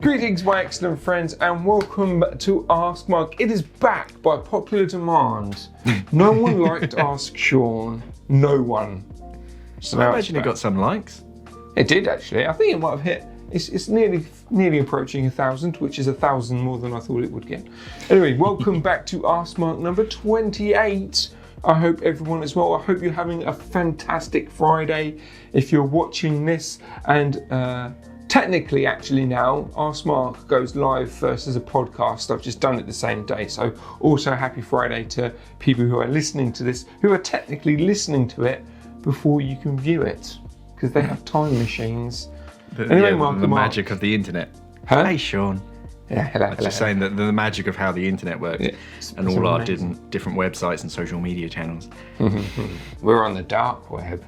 Greetings, my excellent friends, and welcome to AskMark. It is back by popular demand. No one liked Ask Sean. No one. So I imagine it got some likes. It did, actually. I think it might have hit. It's nearly approaching 1,000, which is 1,000 more than I thought it would get. Anyway, welcome back to AskMark number 28. I hope everyone is well. I hope you're having a fantastic Friday if you're watching this. And technically, actually now, AskMark goes live first as a podcast. I've just done it the same day. So also happy Friday to people who are listening to this, who are technically listening to it before you can view it, because they have time machines. Anyway, the magic of the internet. Huh? Hey, Sean. Yeah, hello. I'm just saying that the magic of how the internet works, and all our different websites and social media channels. We're on the dark web.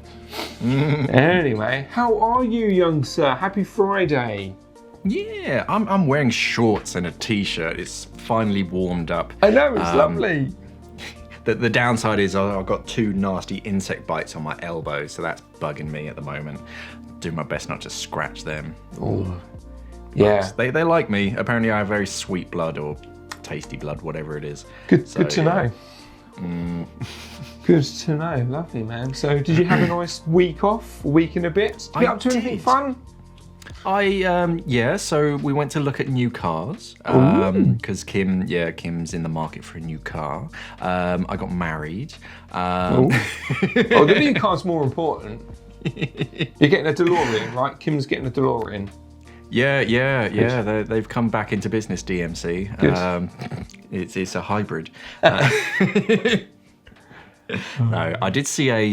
Anyway, how are you, young sir? Happy Friday. Yeah, I'm wearing shorts and a t-shirt. It's finally warmed up. I know, it's lovely. The downside is I've got 2 nasty insect bites on my elbow, so that's bugging me at the moment. Do my best not to scratch them. Oh. Yeah. They like me. Apparently I have very sweet blood or tasty blood, whatever it is. Good to know. Good to know. Lovely, man. So did you have a nice week off? A week and a bit? Did you get up to anything fun? So we went to look at new cars because Kim's in the market for a new car. I got married. The new car's more important. You're getting a DeLorean, right? Kim's getting a DeLorean. Yeah. They've come back into business, DMC. It's a hybrid. No, I did see I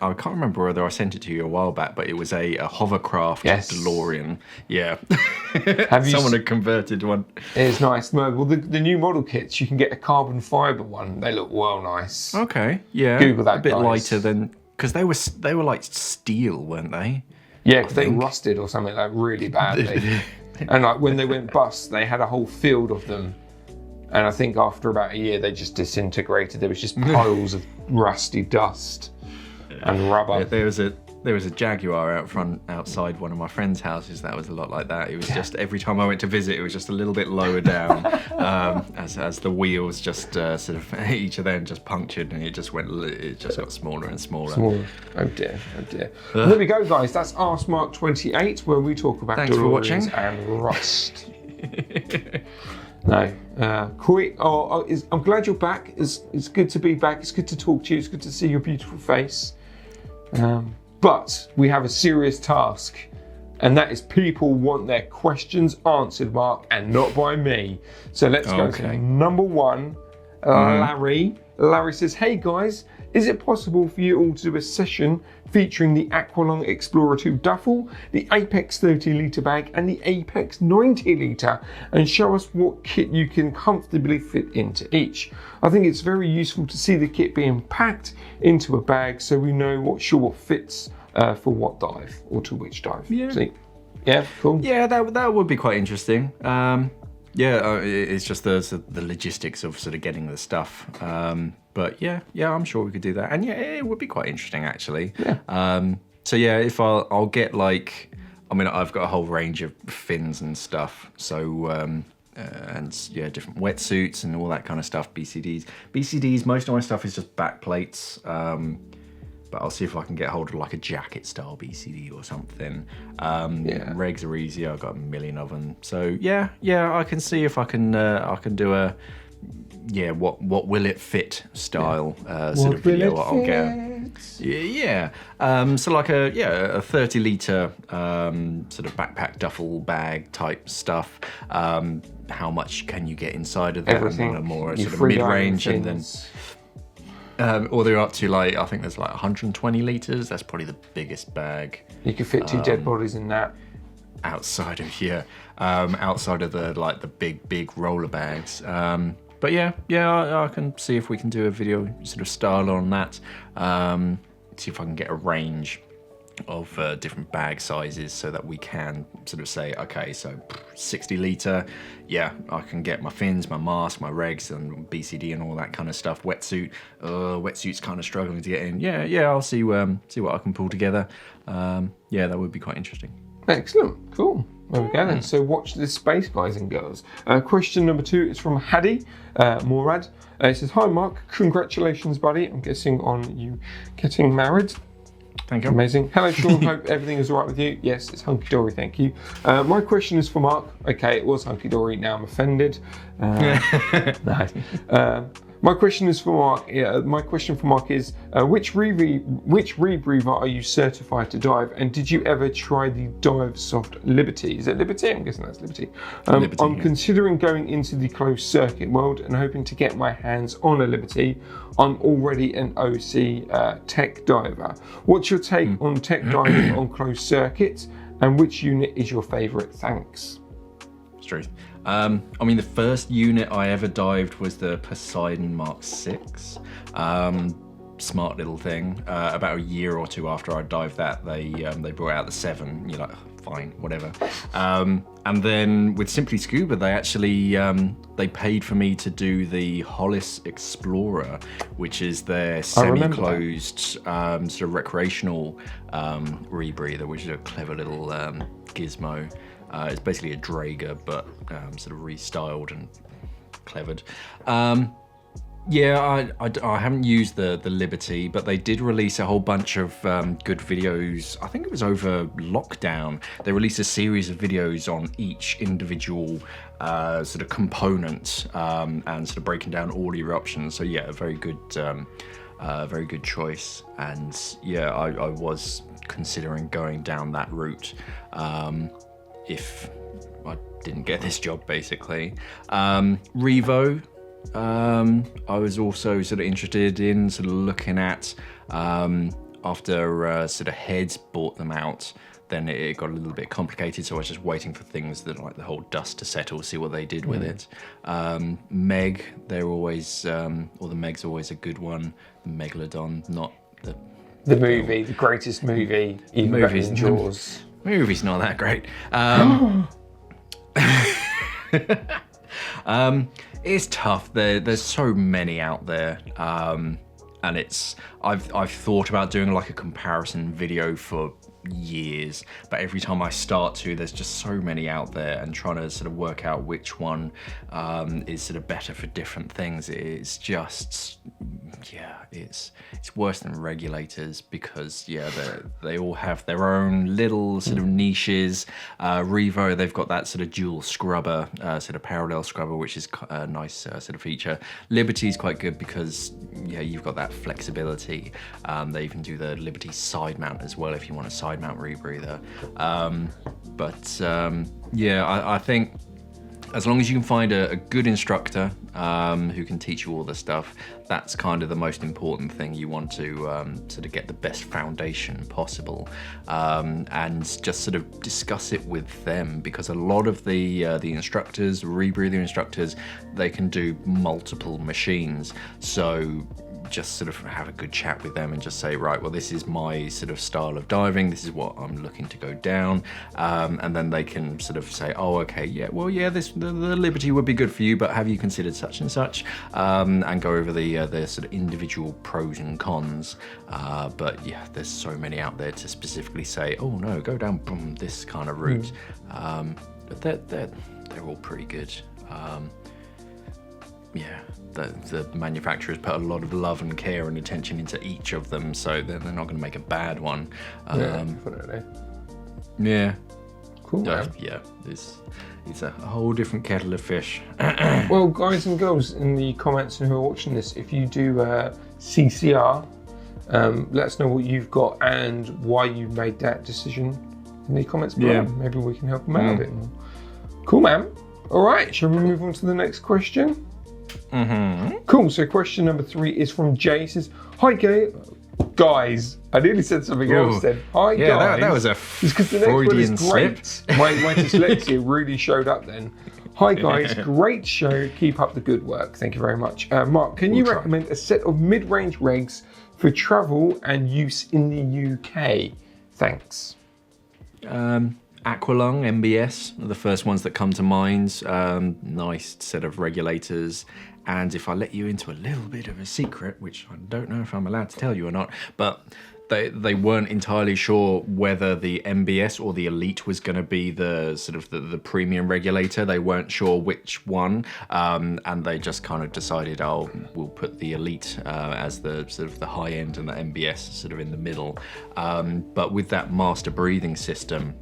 can't remember whether I sent it to you a while back, but it was a hovercraft DeLorean. Yeah. Someone had converted one. It's nice. Well, the new model kits, you can get a carbon fibre one. They look well nice. Okay, yeah. Google that, a bit guys. lighter than, because they were like steel, weren't they? Yeah, because they rusted or something like really badly. And like when they went bust, they had a whole field of them. And I think after about a year, they just disintegrated. There was just piles of rusty dust and rubber. There was a Jaguar outside one of my friends' houses that was a lot like that. It was just every time I went to visit, it was just a little bit lower down as the wheels just sort of each of them just punctured, and it just got smaller and smaller. Oh dear. Well, there we go, guys. That's AskMark 28, where we talk about DeLoreans and rust. No, I'm glad you're back. It's good to be back. It's good to talk to you. It's good to see your beautiful face. But we have a serious task, and that is people want their questions answered, Mark, and not by me. So let's go to number 1, Larry. Larry says, hey guys, is it possible for you all to do a session featuring the Aqualung Explorer 2 duffel, the Apex 30 litre bag and the Apex 90 litre, and show us what kit you can comfortably fit into each? I think it's very useful to see the kit being packed into a bag so we know what fits for what dive or to which dive. Yeah. See? Yeah, cool. Yeah, that would be quite interesting. It's just the logistics of sort of getting the stuff. But yeah, I'm sure we could do that. And yeah, it would be quite interesting actually. Yeah. If I'll get I've got a whole range of fins and stuff. So, different wetsuits and all that kind of stuff, BCDs, most of my stuff is just back plates. But I'll see if I can get hold of like a jacket style BCD or something. Regs are easy. I've got a million of them. So yeah, I can see if I can do a what will it fit style sort of video. I'll get. So like a 30 litre sort of backpack duffel bag type stuff. How much can you get inside of that? Everything. More sort of mid range, and then. Or they're up to I think there's 120 litres. That's probably the biggest bag. You could fit 2 dead bodies in that. Outside of the big roller bags. But I can see if we can do a video sort of style on that. See if I can get a range of different bag sizes so that we can sort of say, okay, so 60 litre, I can get my fins, my mask, my regs and BCD and all that kind of stuff. Wetsuit's kind of struggling to get in. I'll see what I can pull together. That would be quite interesting. Excellent. Cool. There we go then. So watch this space, guys and girls. Question number 2 is from Hadi Morad. It says, "Hi Mark, congratulations, buddy. I'm guessing on you getting married." Thank you. Amazing. Hello, Sean. Hope everything is all right with you. Yes, it's hunky-dory, thank you. My question is for Mark. Okay, it was hunky-dory, now I'm offended. No. My question is for Mark. My question for Mark is, which rebreather are you certified to dive? And did you ever try the Dive Soft Liberty? Is it Liberty? I'm guessing that's Liberty. I'm considering going into the closed circuit world and hoping to get my hands on a Liberty. I'm already an OC tech diver. What's your take on tech diving on closed circuits? And which unit is your favourite? Thanks. Truth. I mean, the first unit I ever dived was the Poseidon Mark 6. Smart little thing. About a year or two after I dived that, they brought out the 7. You're like, fine, whatever. And then with Simply Scuba, they actually they paid for me to do the Hollis Explorer, which is their semi-closed sort of recreational rebreather, which is a clever little gizmo. It's basically a Drager, but sort of restyled and clevered. Yeah, I haven't used the Liberty, but they did release a whole bunch of good videos. I think it was over lockdown. They released a series of videos on each individual sort of component and sort of breaking down all your options. So yeah, a very good choice. And yeah, I was considering going down that route. If I didn't get this job, basically. Revo, I was also sort of interested in sort of looking at after sort of Heads bought them out, then it got a little bit complicated, so I was just waiting for things that like the whole dust to settle, see what they did with it. Meg, they're always, or the Meg's always a good one. The Megalodon, not the movie, the greatest movie, even better than Jaws. Movie's not that great. It's tough. There's so many out there, and I've thought about doing like a comparison video for years, but every time I start to, there's just so many out there, and trying to sort of work out which one is sort of better for different things. It's just, yeah, it's worse than regulators, because yeah, they all have their own little sort of niches. Revo, they've got that sort of dual scrubber, sort of parallel scrubber, which is a nice sort of feature. Liberty's quite good because yeah, you've got that flexibility. They even do the Liberty side mount as well if you want a side mount rebreather. Yeah, I think as long as you can find a good instructor who can teach you all the stuff, that's kind of the most important thing. You want to sort of get the best foundation possible, and just sort of discuss it with them, because a lot of the instructors, rebreather instructors, they can do multiple machines. So just sort of have a good chat with them and just say, right, well, this is my sort of style of diving, this is what I'm looking to go down, and then they can sort of say, oh, okay, yeah, well, yeah, the Liberty would be good for you, but have you considered such and such, and go over the sort of individual pros and cons. But yeah, there's so many out there to specifically say, oh no, go down this kind of route. But they're all pretty good. Yeah, the manufacturers put a lot of love and care and attention into each of them, so they're not going to make a bad one. Yeah, definitely. Yeah. Cool, man. Yeah, it's a whole different kettle of fish. Well, guys and girls in the comments and who are watching this, if you do CCR, let us know what you've got and why you made that decision in the comments below. Yeah. Maybe we can help them out a bit more. Cool, man. All right, shall we move on to the next question? Cool, so question number 3 is from Jay. He says, hi guys. I nearly said something else then. Hi guys. Yeah, that was a Freudian slip. My dyslexia really showed up then. Hi guys, great show. Keep up the good work. Thank you very much. Mark, can you recommend a set of mid-range regs for travel and use in the UK? Thanks. Aqualung, MBS, are the first ones that come to mind. Nice set of regulators. And if I let you into a little bit of a secret, which I don't know if I'm allowed to tell you or not, but they weren't entirely sure whether the MBS or the Elite was going to be the sort of the premium regulator. They weren't sure which one, and they just kind of decided, oh, we'll put the Elite as the sort of the high end and the MBS sort of in the middle. But with that master breathing system,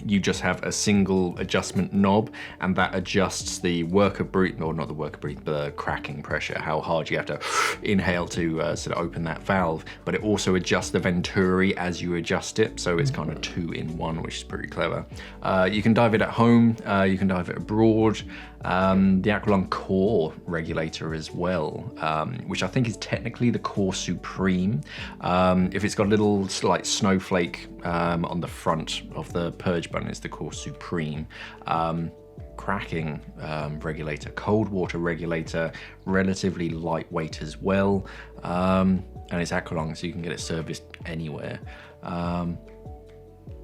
you just have a single adjustment knob, and that adjusts the the cracking pressure, how hard you have to inhale to sort of open that valve, but it also adjusts the venturi as you adjust it, so it's kind of 2 in 1, which is pretty clever. You can dive it at home, you can dive it abroad. The Aqualung Core regulator as well, which I think is technically the Core Supreme. If it's got a little like snowflake on the front of the purge button, it's the Core Supreme. Cracking regulator, cold water regulator, relatively lightweight as well, and it's Aqualung, so you can get it serviced anywhere.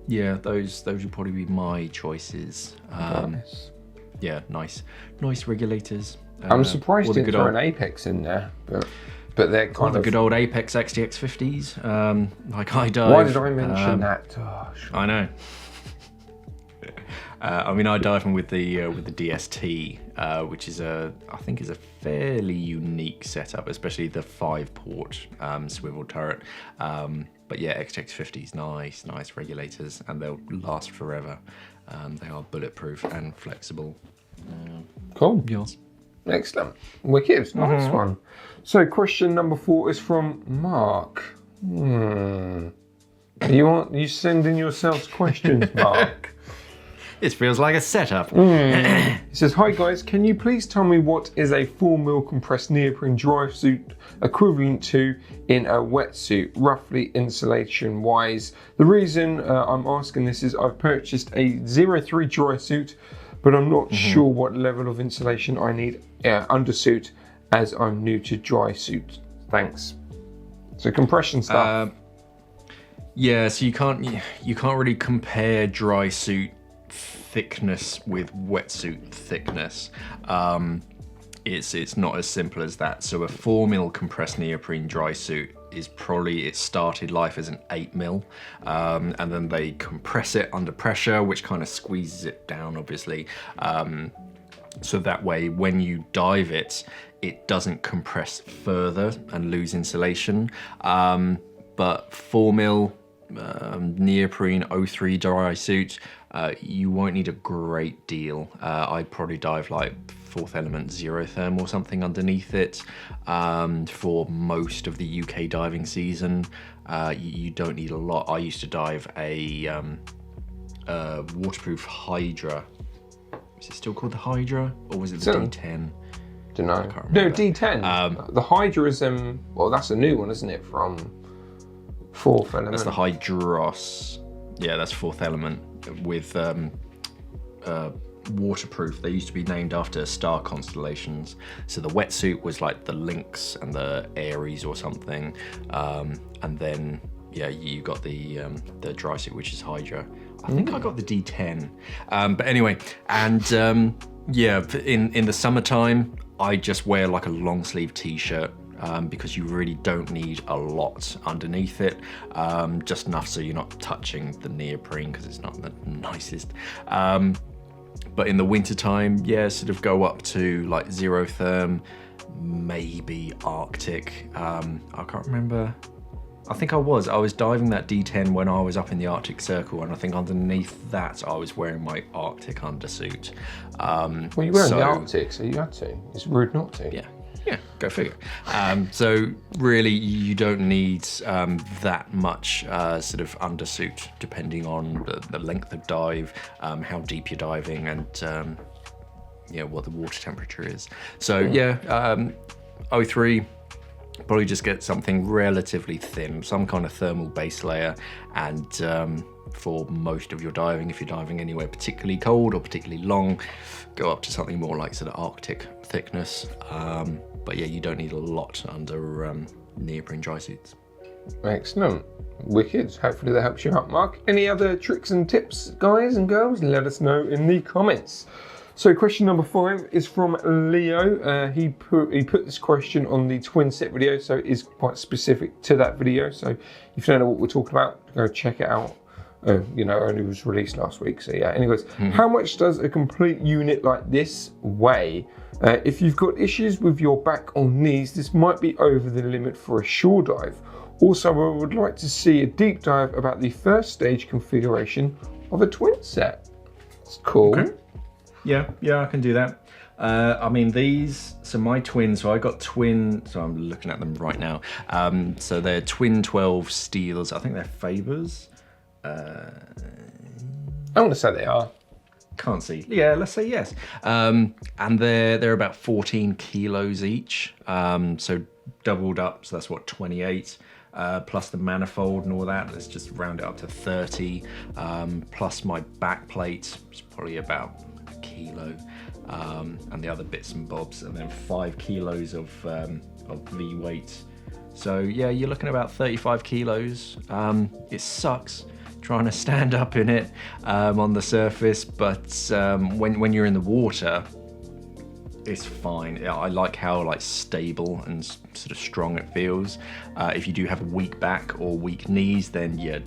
Yeah, those would probably be my choices. Nice. Yeah, nice regulators. I'm surprised you didn't throw an Apex in there, but they're kind of the good old Apex XTX 50s. Like I dive. Why did I mention that? Gosh. I know. I mean, I dive with the DST, which is I think is a fairly unique setup, especially the 5-port swivel turret. But yeah, XTX 50s, nice regulators, and they'll last forever. They are bulletproof and flexible. Cool. Yours. Excellent. Wicked. Nice one. So question number 4 is from Mark. You sending yourselves questions, Mark? This feels like a setup. He says, hi guys, can you please tell me what is a 4mm compressed neoprene dry suit equivalent to in a wetsuit, roughly insulation wise? The reason I'm asking this is I've purchased a 03 dry suit, but I'm not sure what level of insulation I need undersuit, as I'm new to dry suit. Thanks. So compression stuff. Yeah, so you can't really compare dry suit thickness with wetsuit thickness. It's not as simple as that. So a 4mm compressed neoprene dry suit is probably, it started life as an 8mm, and then they compress it under pressure, which kind of squeezes it down, obviously. So that way, when you dive it, it doesn't compress further and lose insulation. But 4mm neoprene 03 dry suit, you won't need a great deal. I'd probably dive like 4th element 0 therm or something underneath it for most of the UK diving season. You don't need a lot. I used to dive a waterproof Hydra. Is it still called the Hydra, or was it the D10? Don't know. No, D10. The Hydra is well, that's a new one, isn't it? From 4th element. That's the Hydros. Yeah, that's 4th element with waterproof. They used to be named after star constellations. So the wetsuit was like the Lynx and the Aries or something, and then yeah, you got the dry suit, which is Hydra. I think I got the D10, but anyway, and yeah, in the summertime, I just wear like a long sleeve t-shirt. Because you really don't need a lot underneath it, just enough so you're not touching the neoprene because it's not the nicest. But in the wintertime, yeah, sort of go up to like 0 therm, maybe Arctic. I can't remember. I think I was diving that D10 when I was up in the Arctic Circle, and I think underneath that I was wearing my Arctic undersuit. Well, you were in the Arctic, so you had to. It's rude not to. Yeah, go figure. So really, you don't need that much sort of undersuit, depending on the length of dive, how deep you're diving, and yeah, what the water temperature is. So yeah, 03, probably just get something relatively thin, some kind of thermal base layer, and for most of your diving, if you're diving anywhere particularly cold or particularly long, go up to something more like sort of Arctic thickness. But yeah, you don't need a lot under neoprene dry suits. Excellent. Wicked. Hopefully that helps you out, Mark. Any other tricks and tips, guys and girls? Let us know in the comments. So question number 5 is from Leo. He put this question on the twin set video, so it is quite specific to that video. So if you don't know what we're talking about, go check it out. You know, only was released last week. So yeah. Anyways, how much does a complete unit like this weigh? If you've got issues with your back or knees, this might be over the limit for a shore dive. Also, I would like to see a deep dive about the first stage configuration of a twin set. It's cool. Okay. Yeah, I can do that. I mean, so my twins, so I got twin, so I'm looking at them right now. So they're twin 12 steels. I think they're Fabers. I want to say they are. Can't see. Yeah, let's say yes. And they're about 14 kilos each. So doubled up, so that's what, 28. Plus the manifold and all that, let's just round it up to 30. Plus my back plate, it's probably about a kilo. And the other bits and bobs, and then 5 kilos of V weight. So yeah, you're looking at about 35 kilos. It sucks trying to stand up in it on the surface, but when you're in the water, it's fine. I like how stable and sort of strong it feels. If you do have a weak back or weak knees, then yeah,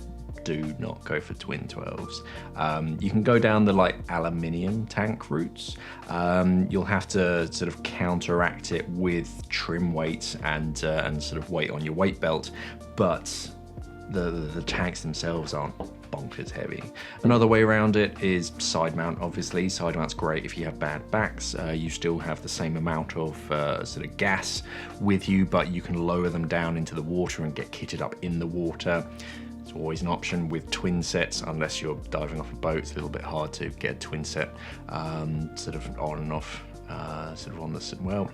do not go for twin 12s. You can go down the aluminium tank routes. You'll have to sort of counteract it with trim weight and sort of weight on your weight belt, but the tanks themselves aren't bonkers heavy. Another way around it is side mount. Obviously, side mount's great if you have bad backs. You still have the same amount of sort of gas with you, but you can lower them down into the water and get kitted up in the water. It's always an option with twin sets, unless you're diving off a boat. It's a little bit hard to get a twin set sort of on and off, sort of on the, well,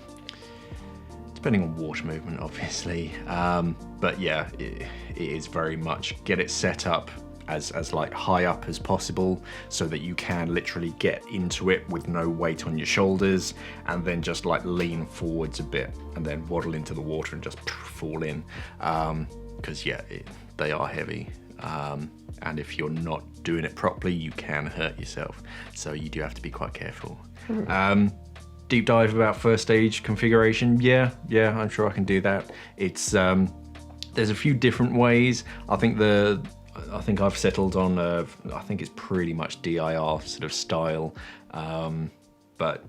depending on water movement, obviously. But yeah, it is very much get it set up as high up as possible, so that you can literally get into it with no weight on your shoulders, and then just lean forwards a bit and then waddle into the water and just fall in. Because yeah, they are heavy. And if you're not doing it properly, you can hurt yourself. So you do have to be quite careful. Deep dive about first stage configuration. Yeah, I'm sure I can do that. It's there's a few different ways. I think I've settled on I think it's pretty much DIR sort of style, but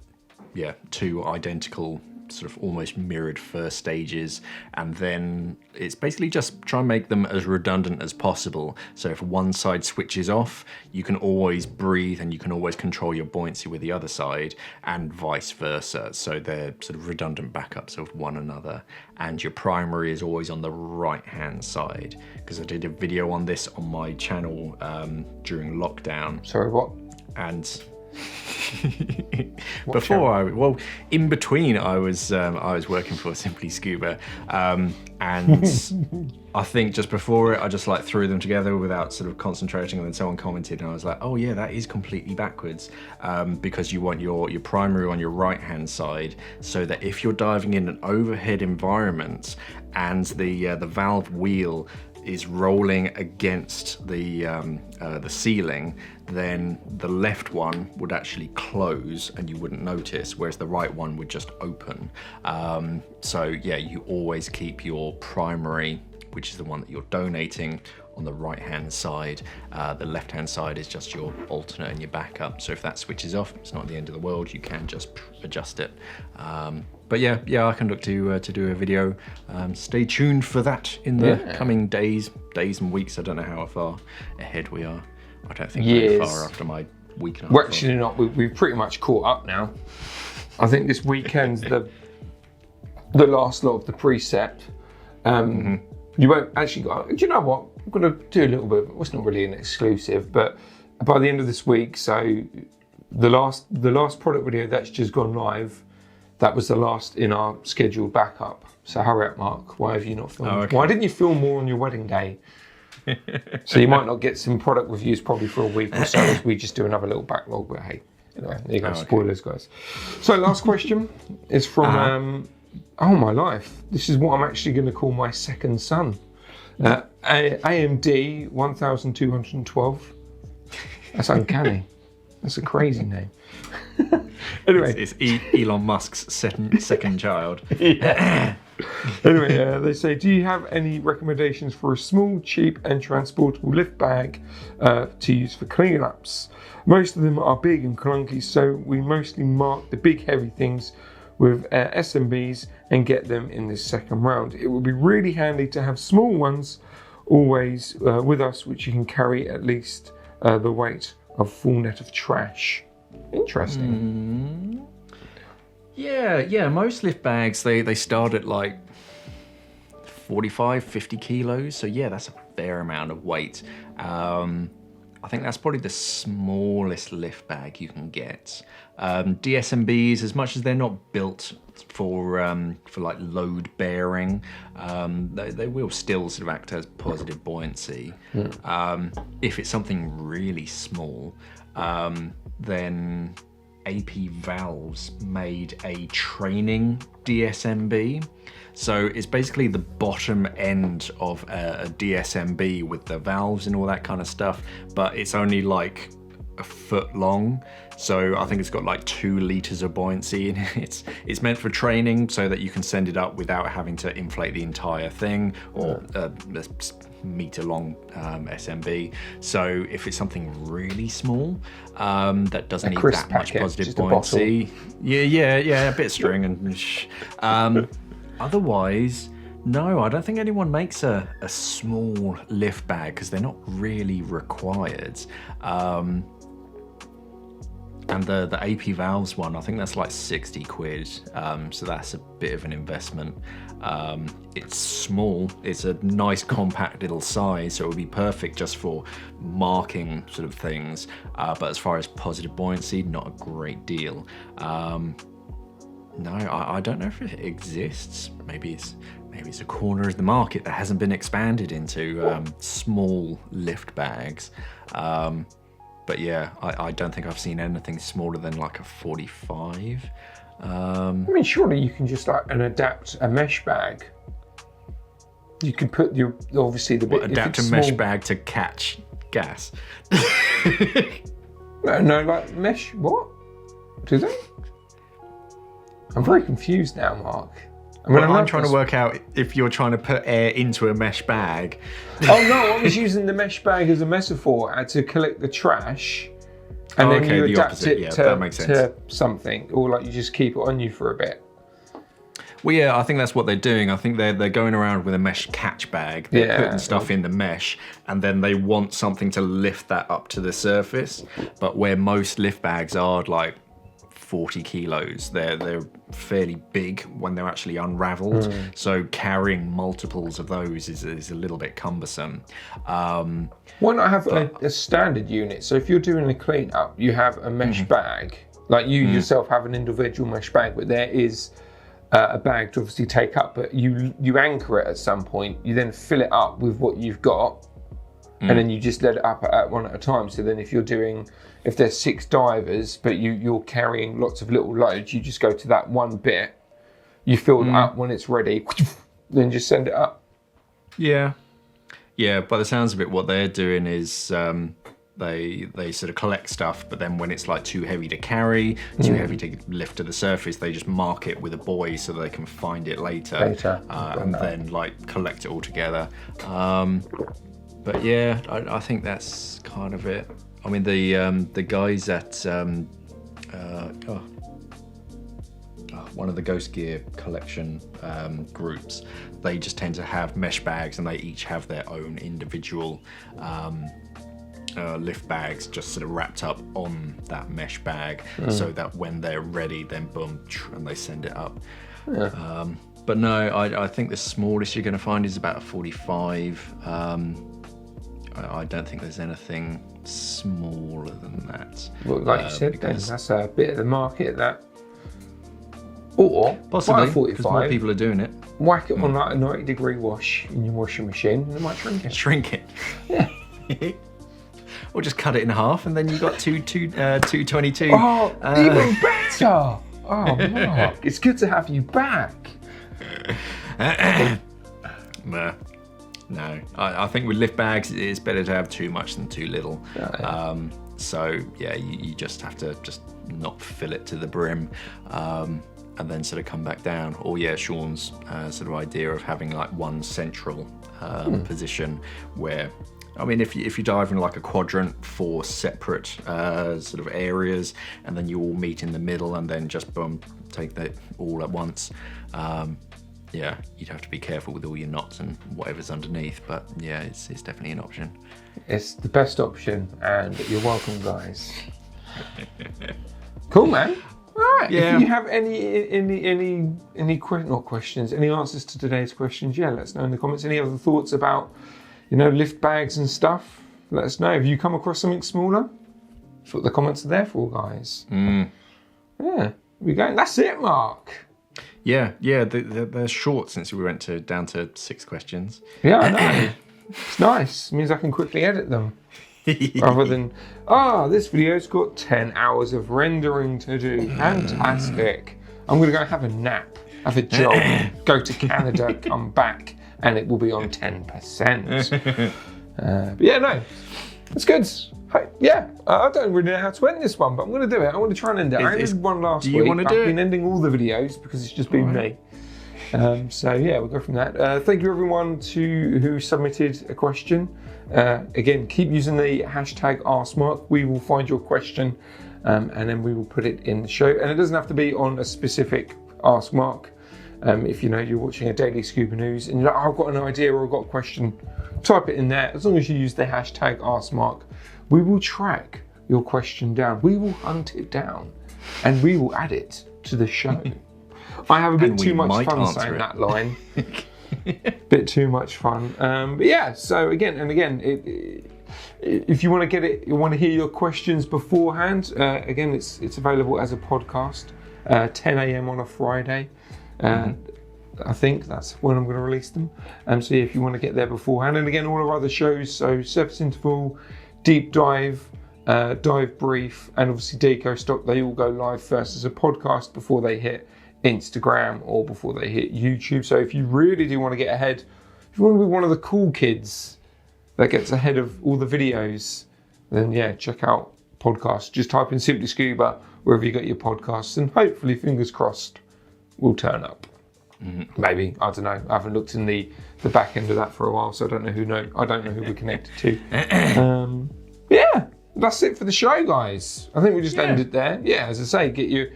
yeah, 2 identical sort of almost mirrored first stages, and then it's basically just try and make them as redundant as possible. So if one side switches off, you can always breathe and you can always control your buoyancy with the other side, and vice versa. So they're sort of redundant backups of one another, and your primary is always on the right hand side, because I did a video on this on my channel during lockdown. Sorry, what? And in between I was working for simplyscuba, and I think just before it I just threw them together without sort of concentrating, and then someone commented and I was like, oh yeah, that is completely backwards, because you want your primary on your right hand side, so that if you're diving in an overhead environment and the valve wheel is rolling against the ceiling, then the left one would actually close and you wouldn't notice, whereas the right one would just open. So yeah, you always keep your primary, which is the one that you're donating, on the right hand side. The left hand side is just your alternate and your backup. So if that switches off, it's not the end of the world. You can just adjust it. But yeah, I can look to do a video. Stay tuned for that in the coming days and weeks. I don't know how far ahead we are. I don't think very far after my week and a half. Well, actually not. We've pretty much caught up now. I think this weekend's the last lot of the preset. You won't actually go. Do you know what? I'm going to do a little bit. Well, it's not really an exclusive, but by the end of this week, so the last product video that's just gone live, that was the last in our scheduled backup. So hurry up, Mark. Why have you not filmed? Oh, okay. Why didn't you film more on your wedding day? So you might not get some product reviews probably for a week or so as we just do another little backlog. But hey, anyway, there you go. Spoilers, guys. So last question is from oh my life. This is what I'm actually going to call my second son. AMD 1212. That's uncanny. That's a crazy name. Anyway. It's Elon Musk's second child. Anyway, they say, do you have any recommendations for a small, cheap and transportable lift bag to use for cleanups? Most of them are big and clunky, so we mostly mark the big heavy things with SMBs and get them in this second round. It would be really handy to have small ones always with us, which you can carry at least the weight of a full net of trash. Interesting. Yeah, most lift bags, they start at like 45, 50 kilos. So yeah, that's a fair amount of weight. I think that's probably the smallest lift bag you can get. DSMBs, as much as they're not built for like load bearing, they will still sort of act as positive buoyancy. If it's something really small, then AP Valves made a training DSMB. So it's basically the bottom end of a DSMB with the valves and all that kind of stuff, but it's only like a foot long. So I think it's got like 2 liters of buoyancy in it. It's meant for training so that you can send it up without having to inflate the entire thing, or a meter long SMB. So if it's something really small that doesn't need that much positive buoyancy, yeah, a bit of string and otherwise, no, I don't think anyone makes a small lift bag because they're not really required. And the AP Valves one, I think that's like 60 quid. So that's a bit of an investment. It's small, it's a nice compact little size, so it would be perfect just for marking sort of things. But as far as positive buoyancy, not a great deal. No, I don't know if it exists. Maybe it's a corner of the market that hasn't been expanded into small lift bags. But yeah, I don't think I've seen anything smaller than like a 45. I mean, surely you can just adapt a mesh bag. You can put obviously the bit. Adapt a mesh bag to catch gas. No, like mesh. What? Do they? I'm very confused now, Mark. I'm trying to work out if you're trying to put air into a mesh bag. Oh no, I was using the mesh bag as a metaphor to collect the trash, and then you adapt it to something, or like you just keep it on you for a bit. Well, yeah, I think that's what they're doing. I think they're going around with a mesh catch bag. They're putting stuff in the mesh, and then they want something to lift that up to the surface. But where most lift bags are like 40 kilos, they're fairly big when they're actually unraveled. So carrying multiples of those is a little bit cumbersome. Why not have a standard unit? So if you're doing a clean up, you have a mesh bag. Like you yourself have an individual mesh bag, but there is a bag to obviously take up, but you anchor it at some point. You then fill it up with what you've got, and then you just let it up at one at a time. So then if there's 6 divers, but you're carrying lots of little loads, you just go to that one bit, you fill it up when it's ready, then just send it up. Yeah, by the sounds of it, what they're doing is they sort of collect stuff, but then when it's like too heavy to carry, too heavy to lift to the surface, they just mark it with a buoy so they can find it later. And then like collect it all together. But yeah, I think that's kind of it. I mean, the guys at one of the Ghost Gear collection groups, they just tend to have mesh bags, and they each have their own individual lift bags just sort of wrapped up on that mesh bag, so that when they're ready, then boom, and they send it up. But no, I think the smallest you're going to find is about a 45. I don't think there's anything smaller than that. Well, like you said, then that's a bit of the market that. Or possibly, because more people are doing it. Whack it on like a 90-degree wash in your washing machine, and it might shrink it. Shrink it. Yeah. Or just cut it in half, and then you got 222. Oh, even better! Oh, Mark, it's good to have you back. No. I think with lift bags, it's better to have too much than too little. So yeah, you just have to just not fill it to the brim, and then sort of come back down. Or yeah, Sean's sort of idea of having like one central position where, I mean, if you dive in like a quadrant, 4 separate sort of areas, and then you all meet in the middle, and then just boom, take that all at once. Yeah, you'd have to be careful with all your knots and whatever's underneath, but yeah, it's definitely an option. It's the best option, and you're welcome, guys. Cool, man. All right. Yeah. If you have any not questions, any answers to today's questions, yeah, let us know in the comments. Any other thoughts about, lift bags and stuff? Let us know. Have you come across something smaller? That's what the comments are there for, guys. Yeah, here we go. That's it, Mark. Yeah, they're short since we went down to 6 questions. Yeah, I know. It's nice. It means I can quickly edit them. Rather than, this video's got 10 hours of rendering to do. Fantastic. I'm going to go have a nap, have a job, go to Canada, come back, and it will be on 10%. But yeah, no, it's good. Yeah, I don't really know how to end this one, but I'm going to do it. I want to try and end it. I ended one last week. I've been ending all the videos because it's just been me. So yeah, we'll go from that. Thank you everyone who submitted a question. Again, keep using the hashtag AskMark. We will find your question and then we will put it in the show. And it doesn't have to be on a specific AskMark. If you're watching a Daily Scuba News and you're like, I've got an idea or I've got a question, type it in there. As long as you use the hashtag AskMark, we will track your question down. We will hunt it down and we will add it to the show. I have a bit too much fun saying that line. Bit too much fun. But yeah, so again, if you want to get it, you want to hear your questions beforehand, again, it's available as a podcast, 10 a.m. on a Friday. I think that's when I'm going to release them. So yeah, if you want to get there beforehand, and again, all our other shows, so Surface Interval, Deep Dive, Dive Brief, and obviously Deco Stock, they all go live first as a podcast before they hit Instagram or before they hit YouTube. So if you really do want to get ahead, if you want to be one of the cool kids that gets ahead of all the videos, then yeah, check out podcasts. Just type in Simply Scuba wherever you get your podcasts, and hopefully, fingers crossed, we'll turn up. Maybe, I don't know. I haven't looked in the back end of that for a while, so I don't know who we're connected to. Yeah, that's it for the show, guys. I think we just end it there. Yeah, as I say, get your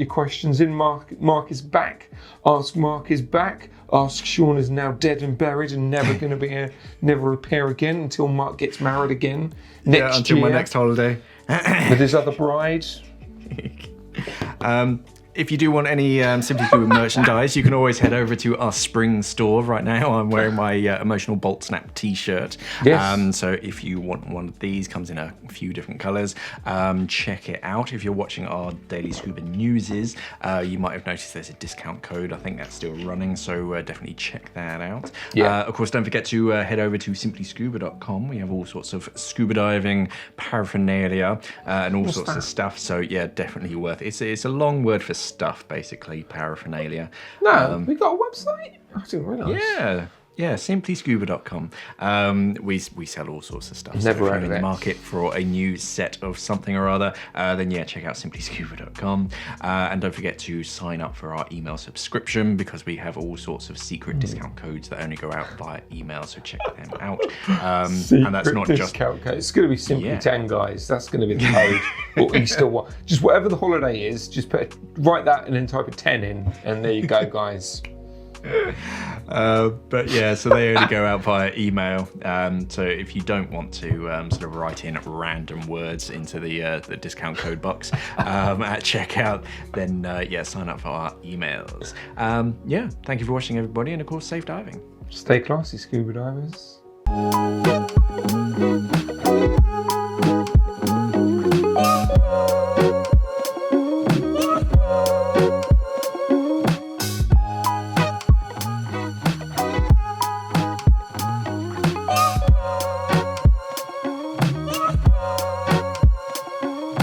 questions in. Mark is back. Ask Mark is back. Ask Sean is now dead and buried and never appear again until Mark gets married again until my next holiday with his other bride. If you do want any Simply Scuba merchandise, you can always head over to our spring store. Right now, I'm wearing my Emotional Bolt Snap t-shirt. Yes. So if you want one of these, comes in a few different colours. Check it out. If you're watching our Daily Scuba Newses, you might have noticed there's a discount code. I think that's still running, so definitely check that out. Yeah. Of course, don't forget to head over to simplyscuba.com. We have all sorts of scuba diving paraphernalia and all sorts of stuff. So yeah, definitely worth it. It's a long word for stuff, basically, paraphernalia. No, we got a website? I didn't realise. Yeah, simplyscuba.com. We sell all sorts of stuff. Never so if heard you're of in it. the market for a new set of something or other, then yeah, check out simplyscuba.com. And don't forget to sign up for our email subscription, because we have all sorts of secret discount codes that only go out via email, so check them out. And that's not just code. It's going to be Simply 10, guys. That's going to be the code. Or Easter one. Just whatever the holiday is, just write that and then type a 10 in, and there you go, guys. But yeah, so they only go out via email. So if you don't want to sort of write in random words into the discount code box at checkout, then yeah, sign up for our emails. Yeah, thank you for watching, everybody, and of course, safe diving. Stay classy, scuba divers.